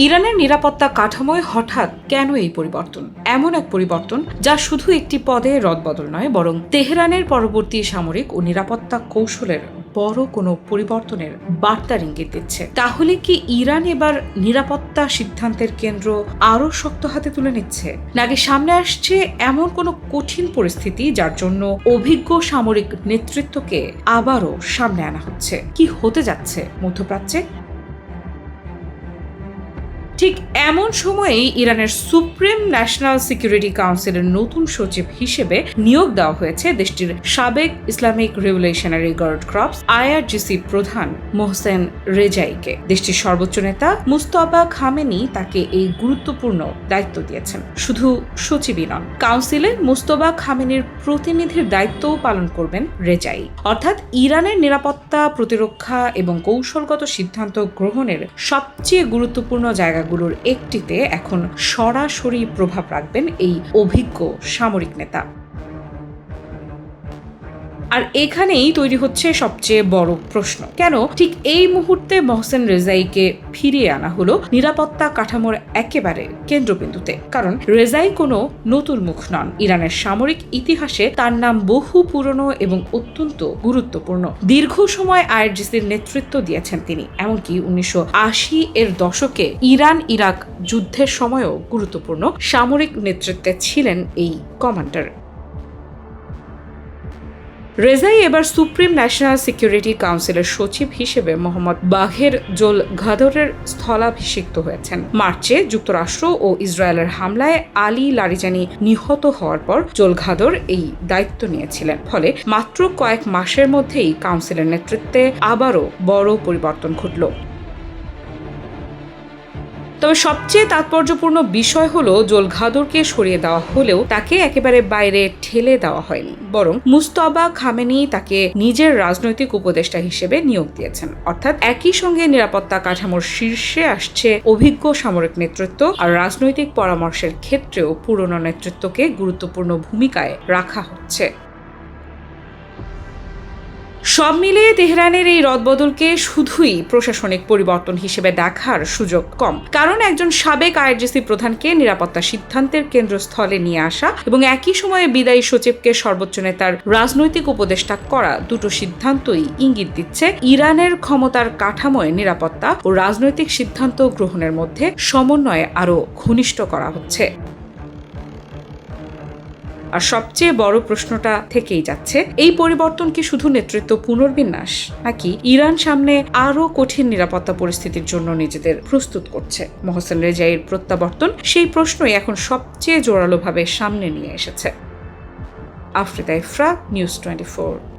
ইরানের নিরাপত্তা কাঠামোয় হঠাৎ কেন এই পরিবর্তন? এমন এক পরিবর্তন যা শুধু একটি পদে রদবদল নয়, বরং তেহরানের পরবর্তী সামরিক ও নিরাপত্তা কৌশলের বড় কোনো পরিবর্তনের বার্তার ইঙ্গিত দিচ্ছে। তাহলে কি ইরান এবার নিরাপত্তা সিদ্ধান্তের কেন্দ্র আরও শক্ত হাতে তুলে নিচ্ছে, নাকি সামনে আসছে এমন কোনো কঠিন পরিস্থিতি যার জন্য অভিজ্ঞ সামরিক নেতৃত্বকে আবারও সামনে আনা হচ্ছে? কি হতে যাচ্ছে মধ্যপ্রাচ্যে? ঠিক এমন সময়েই ইরানের সুপ্রিম ন্যাশনাল সিকিউরিটি কাউন্সিলের নতুন সচিব হিসেবে নিয়োগ দেওয়া হয়েছে দেশটির সাবেক Islamic revolutionary guard corps IRGC প্রধান মোহসেন রেজাইকে। দেশটির সর্বোচ্চ নেতা মুস্তফা খামেনি তাকে এই গুরুত্বপূর্ণ দায়িত্ব দিয়েছেন। শুধু সচিবই নন, কাউন্সিলে মুস্তফা খামেনির প্রতিনিধির দায়িত্বও পালন করবেন রেজাই। অর্থাৎ ইরানের নিরাপত্তা, প্রতিরক্ষা এবং কৌশলগত সিদ্ধান্ত গ্রহণের সবচেয়ে গুরুত্বপূর্ণ জায়গাগুলোর একটিতে এখন সরাসরি প্রভাব রাখবেন এই অভিজ্ঞ সামরিক নেতা। আর এখানেই তৈরি হচ্ছে সবচেয়ে বড় প্রশ্ন, কেন ঠিক এই মুহূর্তে মোহসেন রেজাইকে ফিরিয়ে আনা হলো নিরাপত্তা কাঠামোর একেবারে কেন্দ্রবিন্দুতে? কারণ রেজাই কোনো নতুন মুখ নন। ইরানের সামরিক ইতিহাসে তার নাম বহু পুরনো এবং অত্যন্ত গুরুত্বপূর্ণ। দীর্ঘ সময় আইআরজিসির নেতৃত্ব দিয়েছেন তিনি। এমনকি 1980 এর দশকে ইরান ইরাক যুদ্ধের সময়ও গুরুত্বপূর্ণ সামরিক নেতৃত্বে ছিলেন এই কমান্ডার। রেজাই এবার সুপ্রিম ন্যাশনাল সিকিউরিটি কাউন্সিলের সচিব হিসেবে মোহাম্মদ বাঘের জোল ঘাদরের স্থলাভিষিক্ত হয়েছেন। মার্চে যুক্তরাষ্ট্র ও ইসরায়েলের হামলায় আলী লারিজানি নিহত হওয়ার পর জোল ঘাদর এই দায়িত্ব নিয়েছিলেন। ফলে মাত্র কয়েক মাসের মধ্যেই কাউন্সিলের নেতৃত্বে আবারও বড় পরিবর্তন ঘটল। তবে সবচেয়ে তাৎপর্যপূর্ণ বিষয় হলো জোল ঘাদরকে সরিয়ে দেওয়া হলেও তাকে একেবারে বাইরে ঠেলে দেওয়া হয়নি, বরং মুস্তফা খামেনি তাকে নিজের রাজনৈতিক উপদেষ্টা হিসেবে নিয়োগ দিয়েছেন। অর্থাৎ একই সঙ্গে নিরাপত্তা কাঠামোর শীর্ষে আসছে অভিজ্ঞ সামরিক নেতৃত্ব, আর রাজনৈতিক পরামর্শের ক্ষেত্রেও পুরনো নেতৃত্বকে গুরুত্বপূর্ণ ভূমিকায় রাখা হচ্ছে। সব মিলিয়ে তেহরানের এই রদবদলকে শুধুই প্রশাসনিক পরিবর্তন হিসেবে দেখার সুযোগ কম, কারণ একজন সাবেক আইআরজিসি প্রধানকে নিরাপত্তা সিদ্ধান্তের কেন্দ্রস্থলে নিয়ে আসা এবং একই সময়ে বিদায়ী সচিবকে সর্বোচ্চ নেতার রাজনৈতিক উপদেষ্টা করা, দুটো সিদ্ধান্তই ইঙ্গিত দিচ্ছে ইরানের ক্ষমতার কাঠামোয় নিরাপত্তা ও রাজনৈতিক সিদ্ধান্ত গ্রহণের মধ্যে সমন্বয় আরও ঘনিষ্ঠ করা হচ্ছে। আর সবচেয়ে বড় প্রশ্নটা থেকেই যাচ্ছে, এই পরিবর্তন কি শুধু নেতৃত্ব পুনর্বিন্যাস, নাকি ইরান সামনে আরও কঠিন নিরাপত্তা পরিস্থিতির জন্য নিজেদের প্রস্তুত করছে? মোহসেন রেজাইয়ের প্রত্যাবর্তন সেই প্রশ্নই এখন সবচেয়ে জোরালোভাবে সামনে নিয়ে এসেছে। আফরিদা ইফরা, নিউজ 24।